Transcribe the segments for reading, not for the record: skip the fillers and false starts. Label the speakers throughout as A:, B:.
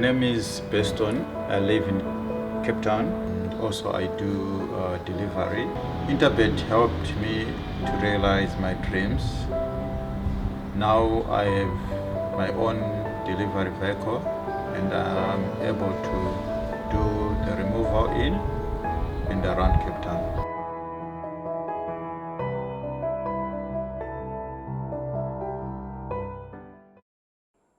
A: name is Beston. I live in Cape Town. Also, I do delivery. Interbet helped me to realize my dreams. Now I have my own delivery vehicle and I'm able to do the removal in and around Cape Town.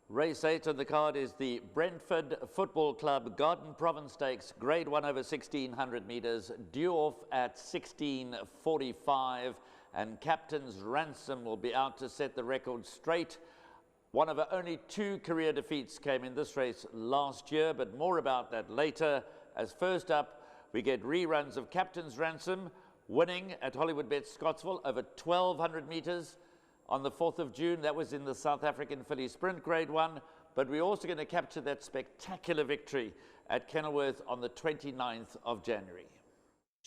B: Race 8 on the card is the Brentford Football Club Garden Province Stakes, Grade 1 over 1600 metres, due off at 16:45, and Captain's Ransom will be out to set the record straight. One of only 2 career defeats came in this race last year, but more about that later, as first up we get reruns of Captain's Ransom winning at Hollywoodbets Scottsville over 1200 metres. On the 4th of June, that was in the South African Filly Sprint Grade 1, but we're also going to capture that spectacular victory at Kenilworth on the 29th of January.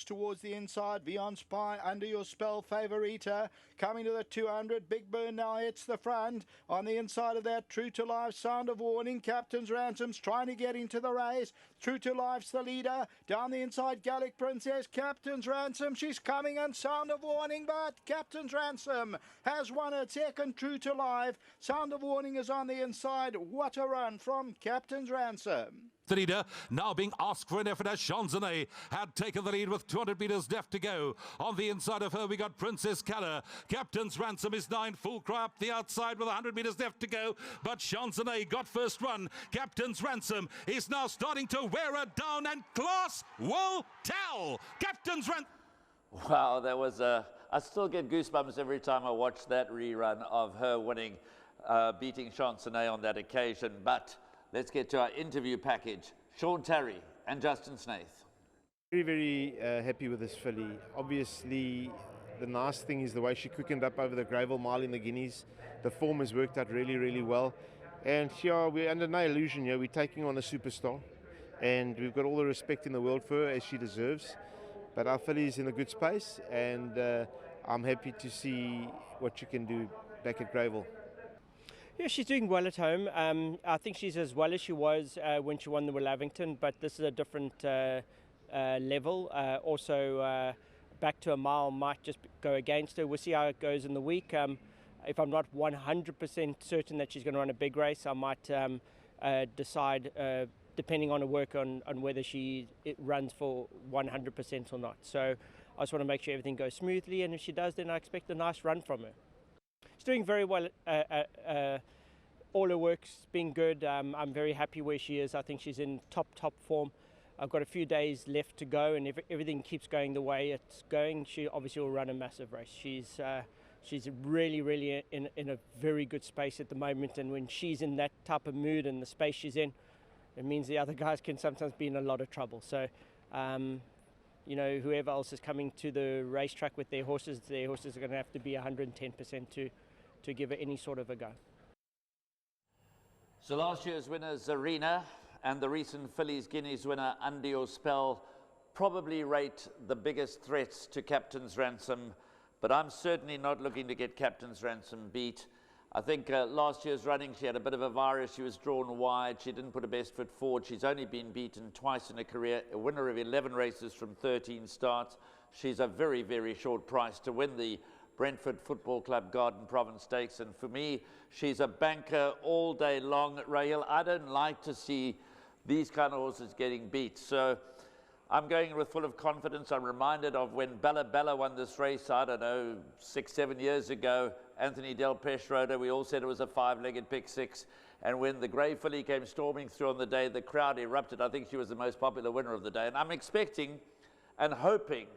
C: Towards the inside, Beyond Spy, Under Your Spell, Favorita, coming to the 200, Big Burn now hits the front. On the inside of that, True to Life, Sound of Warning, Captain's Ransom's trying to get into the race. True to Life's the leader. Down the inside, Gallic Princess, Captain's Ransom, she's coming, and Sound of Warning, but Captain's Ransom has won it second. True to Life, Sound of Warning is on the inside. What a run from Captain's Ransom.
D: The leader now being asked for an effort as Chanzenet had taken the lead with 200 metres left to go. On the inside of her we got Princess Keller. Captain's Ransom is 9, full cry up the outside with 100 metres left to go, but Chanzenet got first run. Captain's Ransom is now starting to wear her down, and class will tell. Captain's Ransom.
B: Wow, that was I still get goosebumps every time I watch that rerun of her winning, beating Chanzenet on that occasion. But let's get to our interview package. Sean Terry and Justin Snaith.
E: Very happy with this filly. Obviously, the nice thing is the way she quickened up over the Greyville Mile in the Guineas. The form has worked out really, really well. And here we're under no illusion here. We're taking on a superstar. And we've got all the respect in the world for her, as she deserves. But our filly is in a good space, and I'm happy to see what she can do back at Greyville.
F: Yeah, she's doing well at home. I think she's as well as she was when she won the Willavington, but this is a different level. Also, back to a mile might just go against her. We'll see how it goes in the week. If I'm not 100% certain that she's going to run a big race, I might decide, depending on her work, on whether it runs for 100% or not. So I just want to make sure everything goes smoothly, and if she does, then I expect a nice run from her. She's doing very well. All her work's been good. I'm very happy where she is. I think she's in top form. I've got a few days left to go, and if everything keeps going the way it's going, she obviously will run a massive race. She's really in a very good space at the moment, and when she's in that type of mood and the space she's in, it means the other guys can sometimes be in a lot of trouble. So, you know, whoever else is coming to the racetrack with their horses are going to have to be 110% to give it any sort of a go.
B: So last year's winner Zarina and the recent Fillies Guineas winner Under Your Spell probably rate the biggest threats to Captain's Ransom, but I'm certainly not looking to get Captain's Ransom beat. I think last year's running she had a bit of a virus. She was drawn wide. She didn't put her best foot forward. She's only been beaten twice in her career, a winner of 11 races from 13 starts. She's a very, very short price to win the Brentford Football Club Garden Province Stakes, and for me, she's a banker all day long. Raheel, I don't like to see these kind of horses getting beat, so I'm going with full of confidence. I'm reminded of when Bella won this race, I don't know, 6-7 years ago. Anthony Del Pesh rode her. We all said it was a 5-legged pick 6, and when the grey filly came storming through on the day, the crowd erupted. I think she was the most popular winner of the day, and I'm expecting and hoping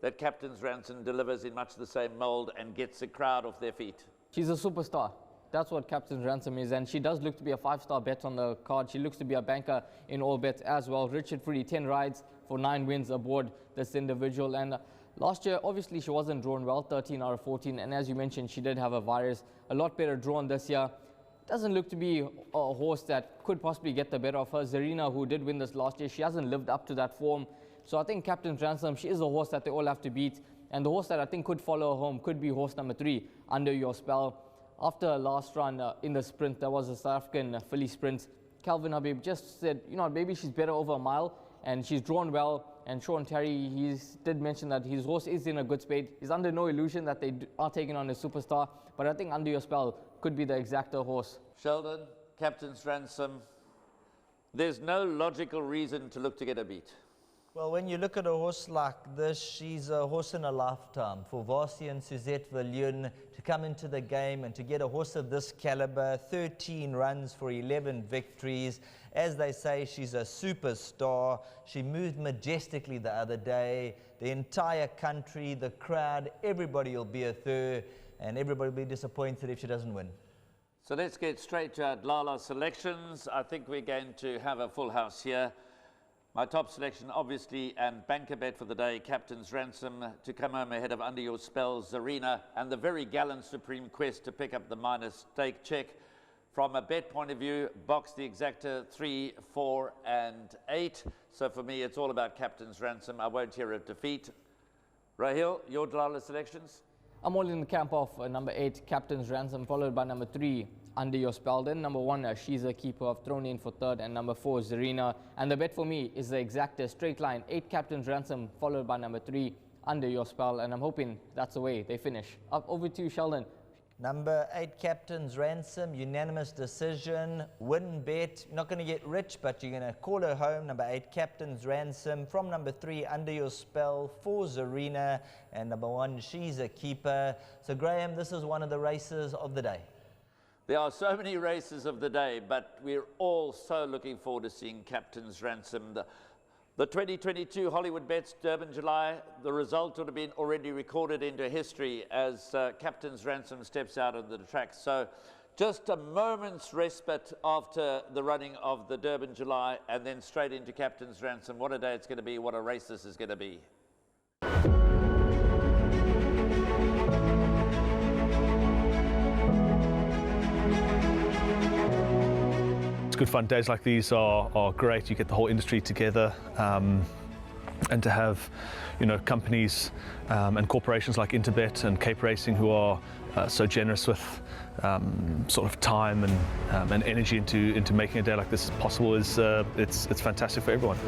B: that Captain's Ransom delivers in much the same mould and gets the crowd off their feet.
G: She's a superstar. That's what Captain's Ransom is, and she does look to be a 5-star bet on the card. She looks to be a banker in all bets as well. Richard Fruity, 10 rides for 9 wins aboard this individual, and last year obviously she wasn't drawn well, 13 out of 14, and as you mentioned, she did have a virus. A lot better drawn this year. Doesn't look to be a horse that could possibly get the better of her. Zarina, who did win this last year, she hasn't lived up to that form. So I think Captain's Ransom, she is a horse that they all have to beat. And the horse that I think could follow her home could be horse number 3, Under Your Spell. After her last run in the sprint, there was a South African filly sprint. Calvin Habib just said, you know, maybe she's better over a mile, and she's drawn well. And Sean Terry, he did mention that his horse is in a good spade. He's under no illusion that they are taking on a superstar, but I think Under Your Spell could be the exacter horse.
B: Sheldon, Captain's Ransom, there's no logical reason to look to get a beat.
H: Well, when you look at a horse like this, she's a horse in a lifetime. For Vasi and Suzette Viljoen to come into the game and to get a horse of this caliber, 13 runs for 11 victories. As they say, she's a superstar. She moved majestically the other day. The entire country, the crowd, everybody will be with her, and everybody will be disappointed if she doesn't win.
B: So let's get straight to our Dlala selections. I think we're going to have a full house here. My top selection, obviously, and banker bet for the day, Captain's Ransom, to come home ahead of Under Your Spell, Zarina, and the very gallant Supreme Quest to pick up the minus stake check. From a bet point of view, box the exacta 3, 4, and 8. So for me, it's all about Captain's Ransom. I won't hear of defeat. Rahil, your Dlala selections?
G: I'm all in the camp of number 8, Captain's Ransom, followed by number 3, Under Your Spell. Then number 1, She's a Keeper, I've thrown in for 3rd, and number 4, Zarina. And the bet for me is the exacta straight line, 8, Captain's Ransom, followed by number 3, Under Your Spell. And I'm hoping that's the way they finish. Up over to you, Sheldon.
H: Number 8, Captain's Ransom, unanimous decision, win bet. You're not going to get rich, but you're going to call her home. Number 8, Captain's Ransom. From number 3, Under Your Spell, 4, Zarina, and number 1, She's a Keeper. So, Graham, this is one of the races of the day.
B: There are so many races of the day, but we're all so looking forward to seeing Captain's Ransom. The 2022 Hollywoodbets Durban July, the result would have been already recorded into history as Captain's Ransom steps out on the track. So just a moment's respite after the running of the Durban July and then straight into Captain's Ransom. What a day it's going to be, what a race this is going to be.
I: It's good fun. Days like these are great. You get the whole industry together, and to have, you know, companies and corporations like Interbet and Cape Racing who are so generous with sort of time and energy into making a day like this possible is it's fantastic for everyone.